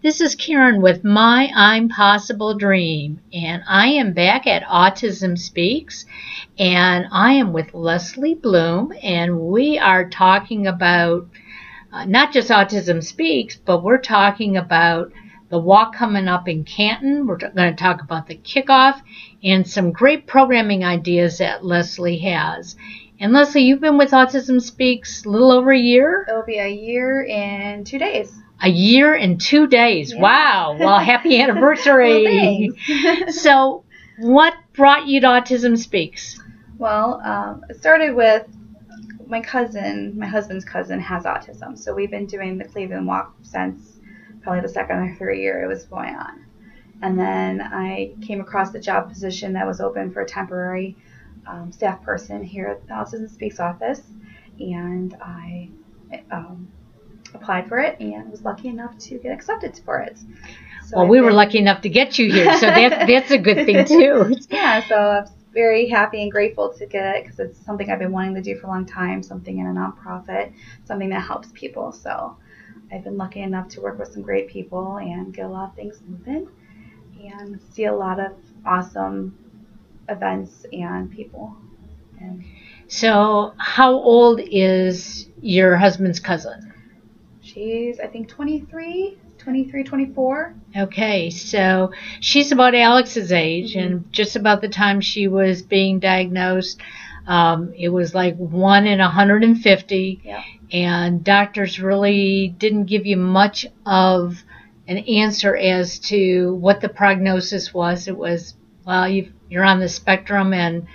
This is Karen with My I'm Possible Dream, and I am back at Autism Speaks, and I am with Leslie Bloom, and we are talking about not just Autism Speaks, but we're talking about the walk coming up in Canton. We're going to talk about the kickoff and some great programming ideas that Leslie has. And Leslie, you've been with Autism Speaks a little over a year? It'll be a year and 2 days. A year and 2 days. Yeah. Wow. Well, happy anniversary. Well, So what brought you to Autism Speaks? Well, it started with my husband's cousin has autism. So we've been doing the Cleveland Walk since probably the second or third year it was going on. And then I came across the job position that was open for a temporary staff person here at the Autism Speaks office. And I applied for it and was lucky enough to get accepted for it. So well, we were lucky enough to get you here, so that's a good thing too. Yeah, so I'm very happy and grateful to get it because it's something I've been wanting to do for a long time, something in a nonprofit, something that helps people. So I've been lucky enough to work with some great people and get a lot of things moving and see a lot of awesome events and people. So how old is your husband's cousin? She's, I think, 23, 24. Okay, so she's about Alex's age, and just about the time she was being diagnosed, it was like 1 in 150, Yep. and doctors really didn't give you much of an answer as to what the prognosis was. It was, well, you're on the spectrum, and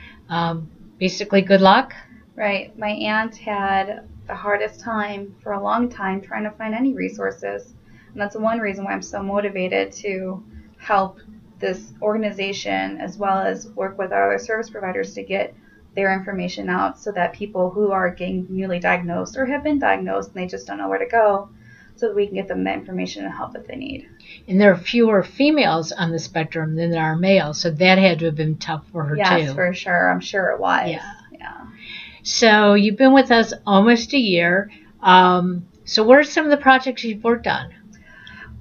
basically good luck. Right. My aunt had the hardest time for a long time trying to find any resources. And that's one reason why I'm so motivated to help this organization as well as work with our other service providers to get their information out so that people who are getting newly diagnosed or have been diagnosed and they just don't know where to go, so that we can get them the information and help that they need. And there are fewer females on the spectrum than there are males, so that had to have been tough for her too. Yes, for sure. I'm sure it was. Yeah. So you've been with us almost a year. So what are some of the projects you've worked on?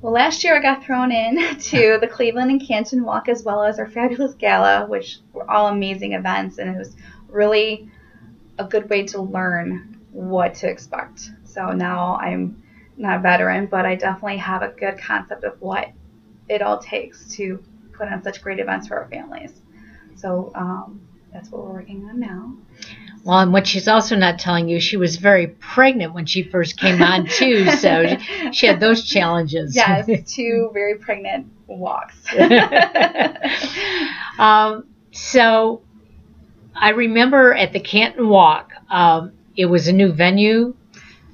Well, last year I got thrown in to the Cleveland and Canton Walk as well as our fabulous gala, which were all amazing events, and it was really a good way to learn what to expect. So now I'm not a veteran, but I definitely have a good concept of what it all takes to put on such great events for our families. So that's what we're working on now. Well, and what she's also not telling you, she was very pregnant when she first came on, too, so she had those challenges. Yes, 2 very pregnant walks. So I remember at the Canton Walk, it was a new venue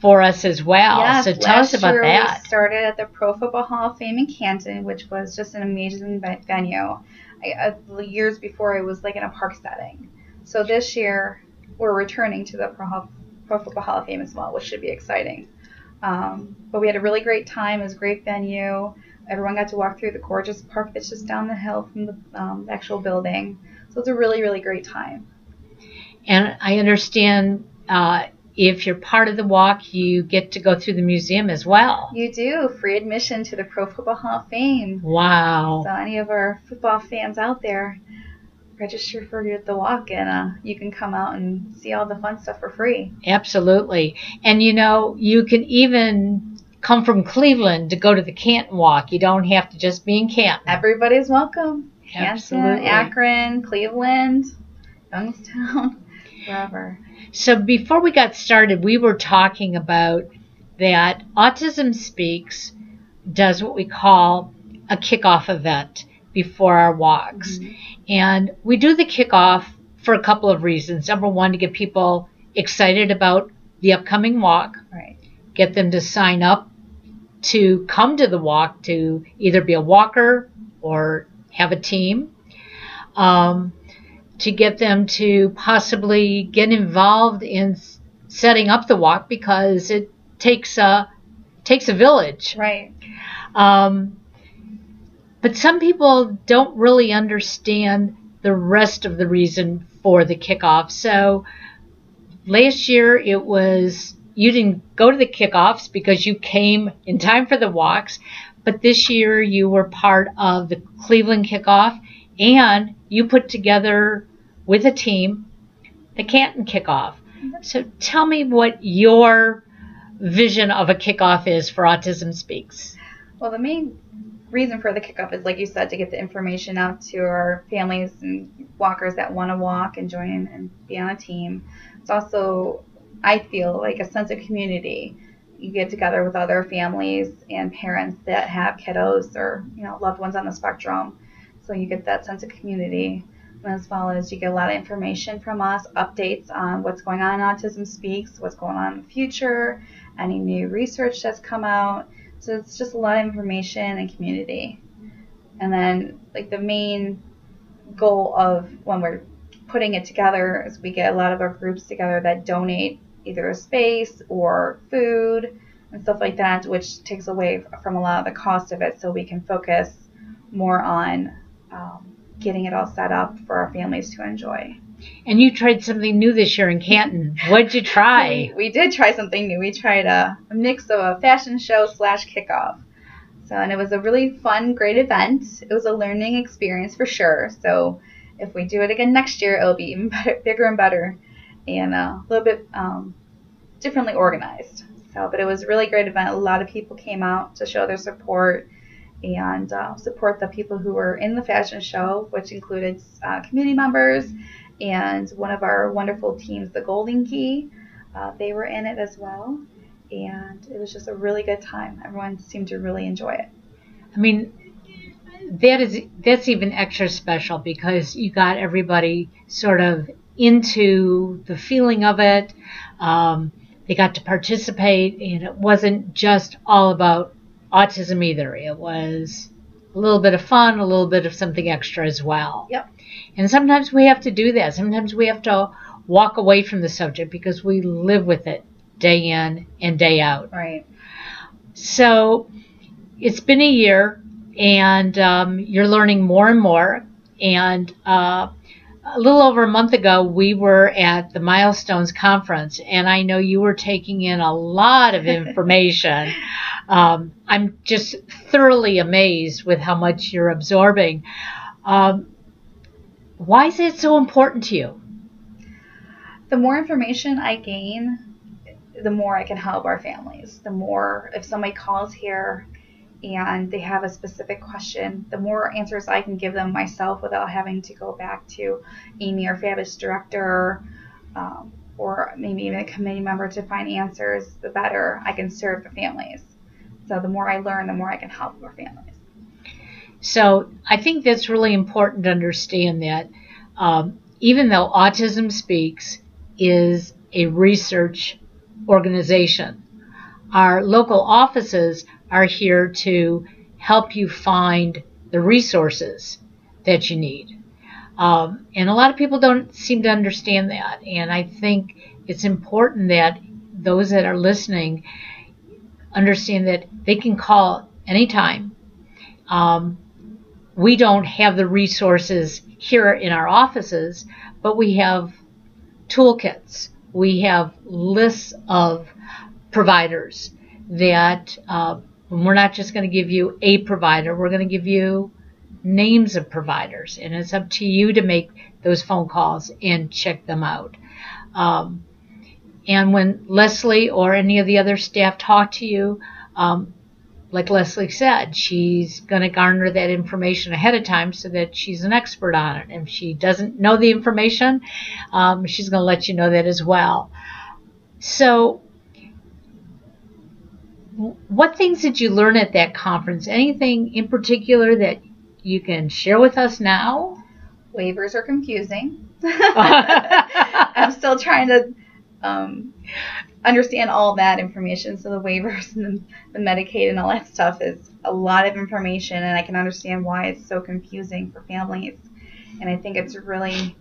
for us as well. Yes, so tell us about that. We started at the Pro Football Hall of Fame in Canton, which was just an amazing venue. Years before, it was like in a park setting. So this year, we're returning to the Pro Football Hall of Fame as well, which should be exciting. But we had a really great time. It was a great venue. Everyone got to walk through the gorgeous park that's just down the hill from the actual building. So it's a really, really great time. And I understand if you're part of the walk, you get to go through the museum as well. You do. Free admission to the Pro Football Hall of Fame. Wow. So any of our football fans out there, register for the walk, and you can come out and see all the fun stuff for free. Absolutely. And you can even come from Cleveland to go to the Canton Walk. You don't have to just be in Canton. Everybody's welcome. Absolutely. Canton, Akron, Cleveland, Youngstown, wherever. So before we got started, we were talking about that Autism Speaks does what we call a kickoff event before our walks. Mm-hmm. And we do the kickoff for a couple of reasons. Number one, to get people excited about the upcoming walk. Right. Get them to sign up to come to the walk to either be a walker or have a team. To get them to possibly get involved in setting up the walk because it takes a village. Right. But some people don't really understand the rest of the reason for the kickoff. So last year it was you didn't go to the kickoffs because you came in time for the walks, but this year you were part of the Cleveland kickoff, and you put together with a team the Canton kickoff. So tell me what your vision of a kickoff is for Autism Speaks. Well, the main reason for the kickoff is, like you said, to get the information out to our families and walkers that want to walk and join and be on a team. It's also, I feel, like a sense of community. You get together with other families and parents that have kiddos or loved ones on the spectrum, so you get that sense of community, as well as you get a lot of information from us, updates on what's going on in Autism Speaks, what's going on in the future, any new research that's come out. So it's just a lot of information and community. And then, like, the main goal of when we're putting it together is we get a lot of our groups together that donate either a space or food and stuff like that, which takes away from a lot of the cost of it, so we can focus more on getting it all set up for our families to enjoy. And you tried something new this year in Canton. What'd you try? We did try something new. We tried a mix of a fashion show / kickoff. And it was a really fun, great event. It was a learning experience for sure. So if we do it again next year, it'll be even better, bigger and better, and a little bit differently organized. But it was a really great event. A lot of people came out to show their support and support the people who were in the fashion show, which included community members and one of our wonderful teams, the Golden Key. They were in it as well, and it was just a really good time. Everyone seemed to really enjoy it. I mean, that's even extra special because you got everybody sort of into the feeling of it. They got to participate, and it wasn't just all about autism either. It was a little bit of fun, a little bit of something extra as well. Yep. And sometimes we have to do that. Sometimes we have to walk away from the subject because we live with it day in and day out. Right. So it's been a year, and you're learning more and more. And a little over a month ago, we were at the Milestones Conference, and I know you were taking in a lot of information. I'm just thoroughly amazed with how much you're absorbing. Why is it so important to you? The more information I gain, the more I can help our families. The more, if somebody calls here and they have a specific question, the more answers I can give them myself without having to go back to Amy, our Fabulous director, or maybe even a committee member to find answers, the better I can serve the families. So the more I learn, the more I can help our families. So I think that's really important to understand that even though Autism Speaks is a research organization, our local offices are here to help you find the resources that you need. And a lot of people don't seem to understand that. And I think it's important that those that are listening understand that they can call anytime. We don't have the resources here in our offices, but we have toolkits. We have lists of providers that we're not just going to give you a provider, we're going to give you names of providers, and it's up to you to make those phone calls and check them out. And when Leslie or any of the other staff talk to you, like Leslie said, she's going to garner that information ahead of time so that she's an expert on it. And if she doesn't know the information, she's going to let you know that as well. So what things did you learn at that conference? Anything in particular that you can share with us now? Waivers are confusing. I'm still trying to understand all that information. So the waivers and the Medicaid and all that stuff is a lot of information, and I can understand why it's so confusing for families. And I think it's really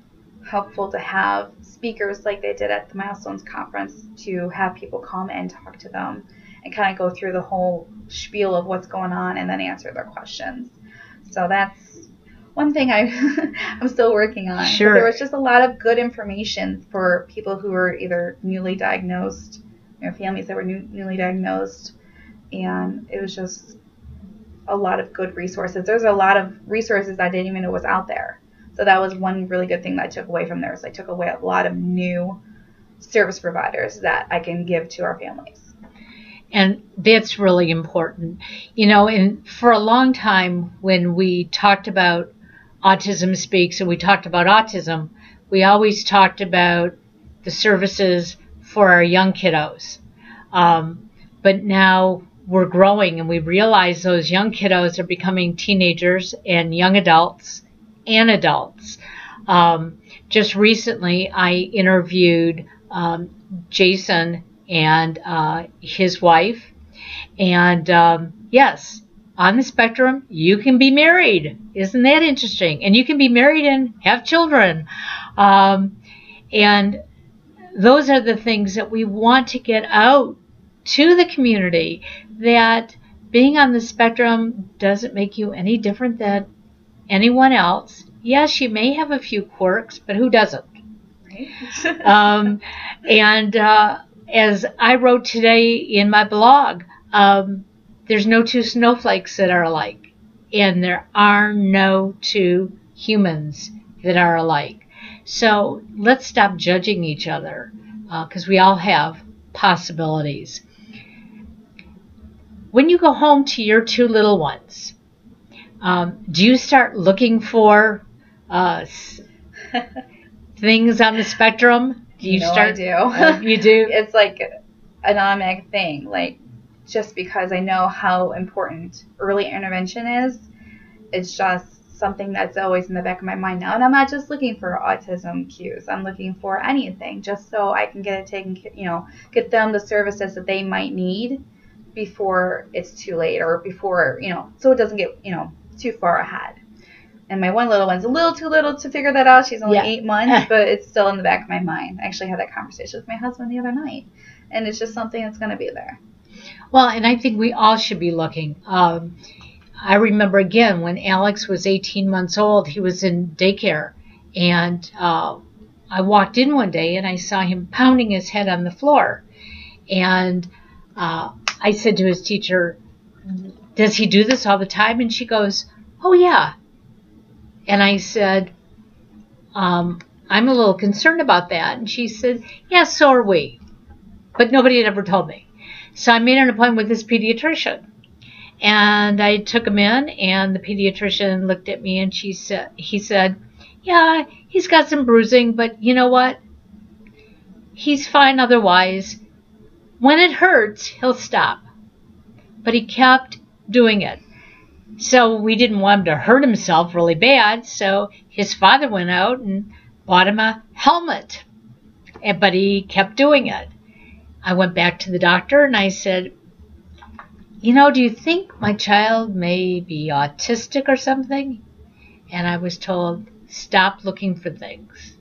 helpful to have speakers like they did at the Milestones Conference to have people come and talk to them and kind of go through the whole spiel of what's going on and then answer their questions. So that's one thing I'm still working on. Sure. But there was just a lot of good information for people who are either newly diagnosed families that were newly diagnosed, and it was just a lot of good resources. There's a lot of resources I didn't even know was out there. So that was one really good thing that I took away from there. So I took away a lot of new service providers that I can give to our families. And that's really important. And for a long time when we talked about Autism Speaks and we talked about autism, we always talked about the services for our young kiddos. But now we're growing and we realize those young kiddos are becoming teenagers and young adults and adults. Just recently I interviewed Jason and his wife, and yes, on the spectrum you can be married. Isn't that interesting? And you can be married and have children, and those are the things that we want to get out to the community, that being on the spectrum doesn't make you any different than anyone else. Yes, you may have a few quirks, but who doesn't? Right? And as I wrote today in my blog, there's no two snowflakes that are alike, and there are no two humans that are alike. So let's stop judging each other, because we all have possibilities. When you go home to your two little ones, do you start looking for things on the spectrum? Do you I do. You do? It's like an automatic thing. Like, just because I know how important early intervention is, it's just something that's always in the back of my mind now. And I'm not just looking for autism cues. I'm looking for anything, just so I can get it taken, get them the services that they might need before it's too late, or before, so it doesn't get, too far ahead. And my one little one's a little too little to figure that out. She's only 8 months, but it's still in the back of my mind. I actually had that conversation with my husband the other night, and it's just something that's going to be there. Well, and I think we all should be looking. I remember, again, when Alex was 18 months old, he was in daycare, and I walked in one day and I saw him pounding his head on the floor. And I said to his teacher, "Does he do this all the time?" And she goes, "Oh, yeah." And I said, I'm a little concerned about that. And she said, "Yeah, so are we." But nobody had ever told me. So I made an appointment with this pediatrician. And I took him in, and the pediatrician looked at me, and he said, "Yeah, he's got some bruising, but you know what? He's fine otherwise. When it hurts, he'll stop." But he kept doing it. So we didn't want him to hurt himself really bad, so his father went out and bought him a helmet. But he kept doing it. I went back to the doctor and I said, "Do you think my child may be autistic or something?" And I was told, "Stop looking for things."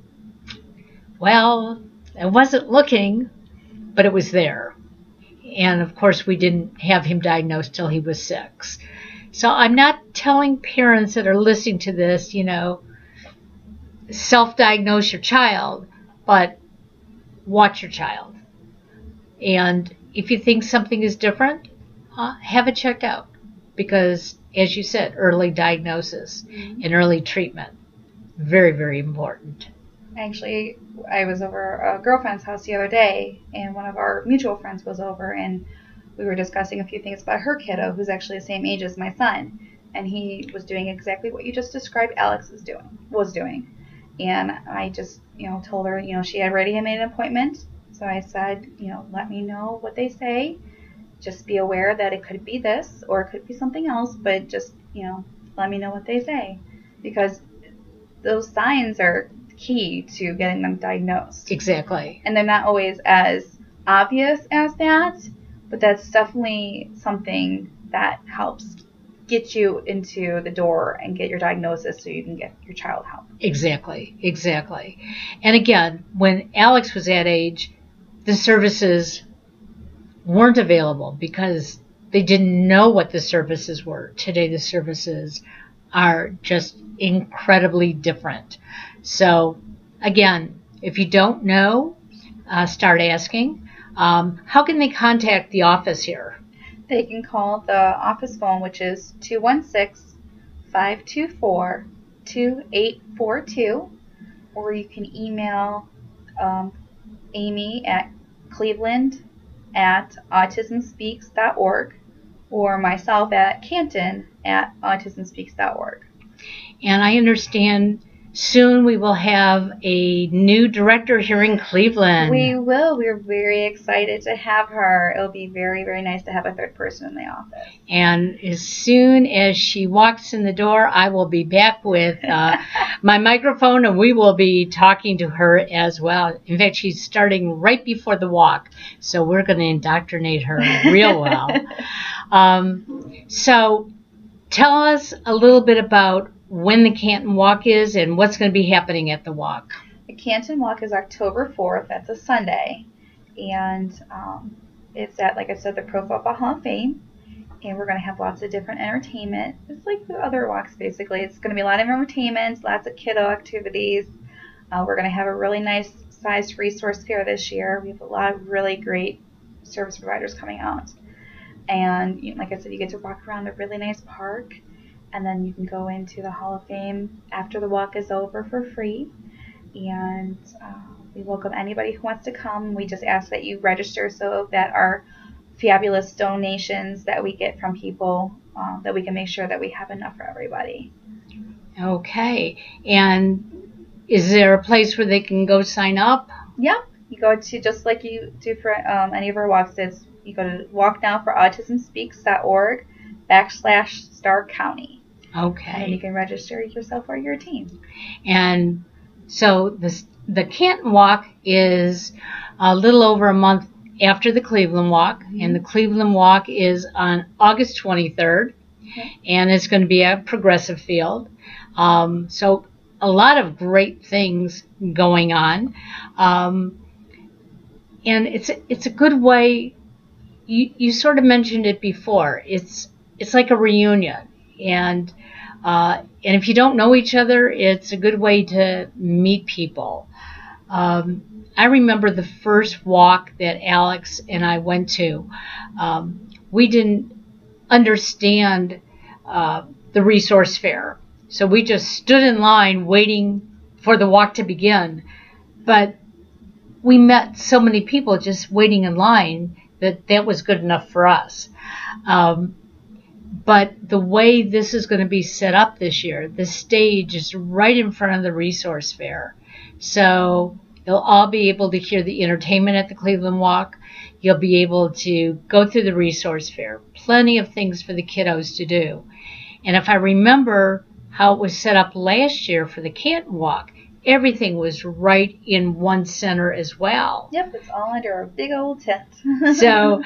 Well, I wasn't looking, but it was there. And of course, we didn't have him diagnosed till he was 6. So I'm not telling parents that are listening to this, self-diagnose your child, but watch your child. And if you think something is different, have it checked out, because, as you said, early diagnosis and early treatment, very, very important. Actually, I was over a girlfriend's house the other day, and one of our mutual friends was over, and we were discussing a few things about her kiddo, who's actually the same age as my son, and he was doing exactly what you just described Alex was doing. And I just, told her, she had already made an appointment, so I said, let me know what they say. Just be aware that it could be this or it could be something else, but just, let me know what they say, because those signs are key to getting them diagnosed. Exactly. And they're not always as obvious as that, but that's definitely something that helps get you into the door and get your diagnosis so you can get your child help. Exactly. And again, when Alex was that age, the services weren't available because they didn't know what the services were. Today the services are just incredibly different. So again, if you don't know, start asking. How can they contact the office here? They can call the office phone, which is 216-524-2842, or you can email Amy at cleveland@autismspeaks.org, or myself at Canton@autismspeaks.org. And I understand soon we will have a new director here in Cleveland. We will. We're very excited to have her. It'll be very, very nice to have a third person in the office. And as soon as she walks in the door, I will be back with my microphone, and we will be talking to her as well. In fact, she's starting right before the walk, so we're going to indoctrinate her real well. So tell us a little bit about when the Canton Walk is and what's going to be happening at the walk. The Canton Walk is October 4th. That's a Sunday. And it's at, like I said, the Pro Football Hall of Fame. And we're going to have lots of different entertainment. It's like the other walks, basically. It's going to be a lot of entertainment, lots of kiddo activities. We're going to have a really nice sized resource fair this year. We have a lot of really great service providers coming out. And like I said, you get to walk around a really nice park. And then you can go into the Hall of Fame after the walk is over for free. And we welcome anybody who wants to come. We just ask that you register so that our fabulous donations that we get from people, that we can make sure that we have enough for everybody. Okay. And is there a place where they can go sign up? Yeah. You go to, just like you do for any of our walks, you go to walknowforautismspeaks.org/Stark County. Okay. And you can register yourself or your team. And so the Canton Walk is a little over a month after the Cleveland Walk, and the Cleveland Walk is on August 23rd, and it's going to be at Progressive Field. So a lot of great things going on, and it's a good way. You sort of mentioned it before. It's like a reunion, and if you don't know each other, it's a good way to meet people. I remember the first walk that Alex and I went to. We didn't understand the resource fair, so we just stood in line waiting for the walk to begin. But we met so many people just waiting in line that was good enough for us. But the way this is going to be set up this year, the stage is right in front of the resource fair. So you'll all be able to hear the entertainment at the Cleveland Walk. You'll be able to go through the resource fair. Plenty of things for the kiddos to do. And if I remember how it was set up last year for the Canton Walk, everything was right in one center as well. Yep, it's all under a big old tent. So,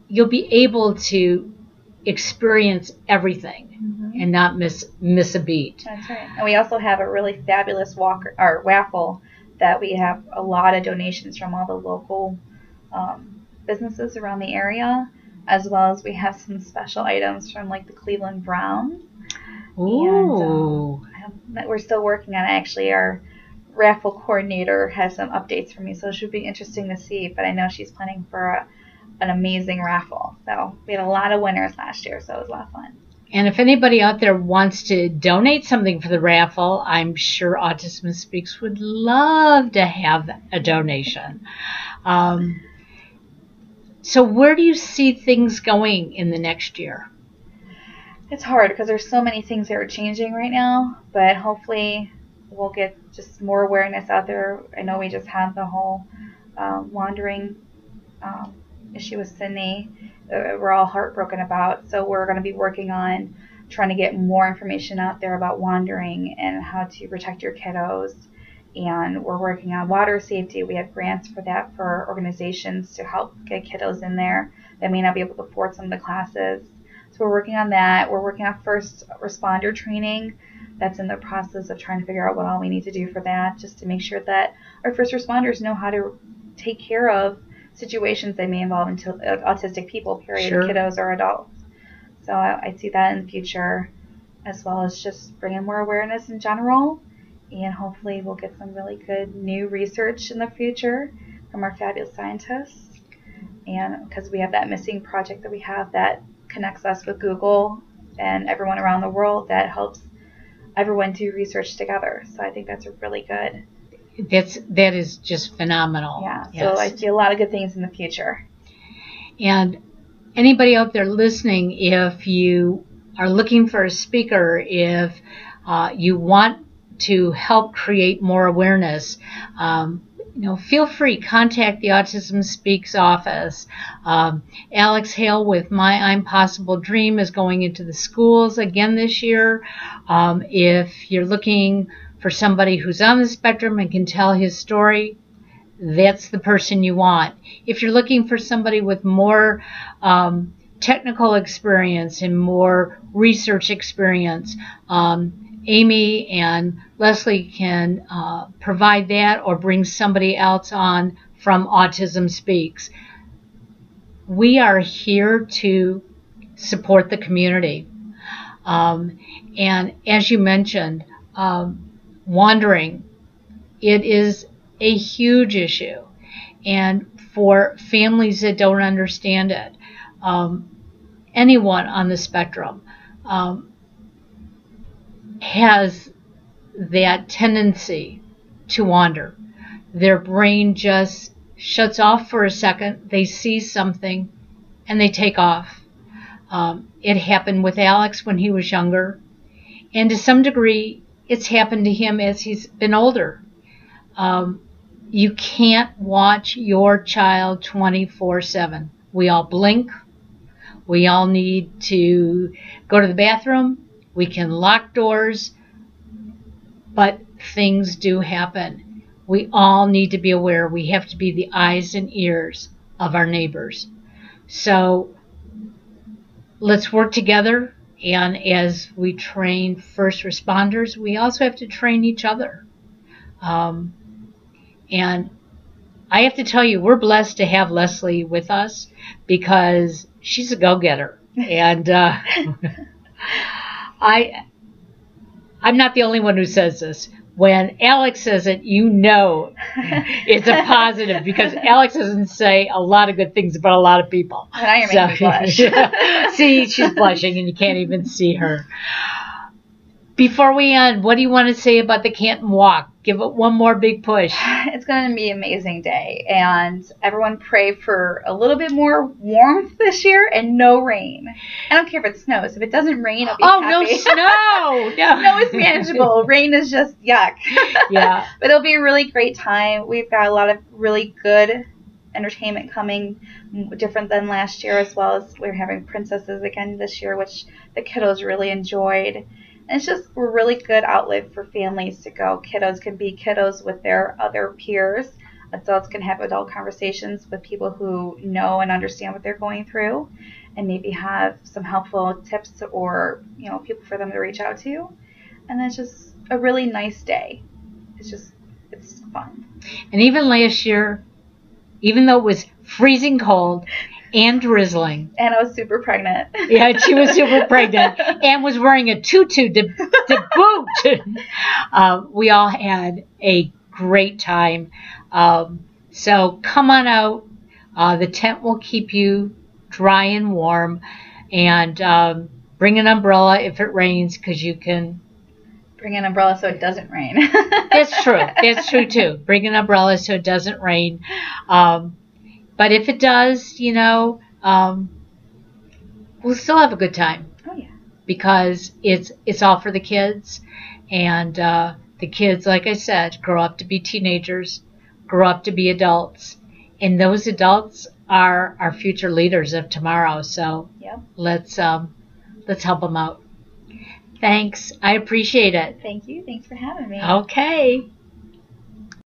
you'll be able to experience everything and not miss a beat. That's right. And we also have a really fabulous raffle that we have a lot of donations from all the local businesses around the area, as well as we have some special items from like the Cleveland Browns. Ooh. And we're still working on it. Actually, our raffle coordinator has some updates for me, so it should be interesting to see. But I know she's planning for an amazing raffle. So we had a lot of winners last year, so it was a lot of fun. And if anybody out there wants to donate something for the raffle, I'm sure Autism Speaks would love to have a donation. So where do you see things going in the next year? It's hard because there's so many things that are changing right now, but hopefully we'll get just more awareness out there. I know we just had the whole wandering issue with Sydney. We're all heartbroken about, so we're going to be working on trying to get more information out there about wandering and how to protect your kiddos. And we're working on water safety. We have grants for that for organizations to help get kiddos in there that may not be able to afford some of the classes. So we're working on that. We're working on first responder training. That's in the process of trying to figure out what all we need to do for that, just to make sure that our first responders know how to take care of situations that may involve autistic people, period, Sure. kiddos or adults. So I see that in the future, as well as just bringing more awareness in general. And hopefully we'll get some really good new research in the future from our fabulous scientists. And because we have that missing project that we have that connects us with Google and everyone around the world that helps everyone do research together. So I think that's really good. That is just phenomenal. Yeah, so yes. I see a lot of good things in the future. And anybody out there listening, if you are looking for a speaker, if you want to help create more awareness, feel free, contact the Autism Speaks office. Alex Hale with My I'm Possible Dream is going into the schools again this year. If you're looking for somebody who's on the spectrum and can tell his story, that's the person you want. If you're looking for somebody with more technical experience and more research experience, Amy and Leslie can provide that, or bring somebody else on from Autism Speaks. We are here to support the community. And as you mentioned, wandering, it is a huge issue. And for families that don't understand it, anyone on the spectrum has that tendency to wander. Their brain just shuts off for a second. They see something and they take off. It happened with Alex when he was younger. And to some degree, it's happened to him as he's been older. You can't watch your child 24/7. We all blink. We all need to go to the bathroom. We can lock doors. But things do happen. We all need to be aware. We have to be the eyes and ears of our neighbors. So let's work together. And as we train first responders, we also have to train each other. And I have to tell you, we're blessed to have Leslie with us, because she's a go-getter. And I'm not the only one who says this. When Alex says it, it's a positive, because Alex doesn't say a lot of good things about a lot of people. And I am making me blush. See, she's blushing and you can't even see her. Before we end, what do you want to say about the Canton Walk? Give it one more big push. It's going to be an amazing day. And everyone pray for a little bit more warmth this year and no rain. I don't care if it snows. If it doesn't rain, I'll be happy. No snow! No. Snow is manageable. Rain is just yuck. Yeah. But it'll be a really great time. We've got a lot of really good entertainment coming, different than last year, as well as we're having princesses again this year, which the kiddos really enjoyed. And it's just a really good outlet for families to go. Kiddos can be kiddos with their other peers. Adults can have adult conversations with people who know and understand what they're going through, and maybe have some helpful tips or people for them to reach out to. And it's just a really nice day. It's fun. And even last year, even though it was freezing cold and drizzling. And I was super pregnant. Yeah, she was super pregnant and was wearing a tutu to boot. We all had a great time. So come on out. The tent will keep you dry and warm. And bring an umbrella if it rains, because you can... Bring an umbrella so it doesn't rain. That's true. That's true, too. Bring an umbrella so it doesn't rain. But if it does, we'll still have a good time. Oh, yeah. Because it's all for the kids. And the kids, like I said, grow up to be teenagers, grow up to be adults. And those adults are our future leaders of tomorrow. So yep. Let's help them out. Thanks. I appreciate it. Thank you. Thanks for having me. Okay.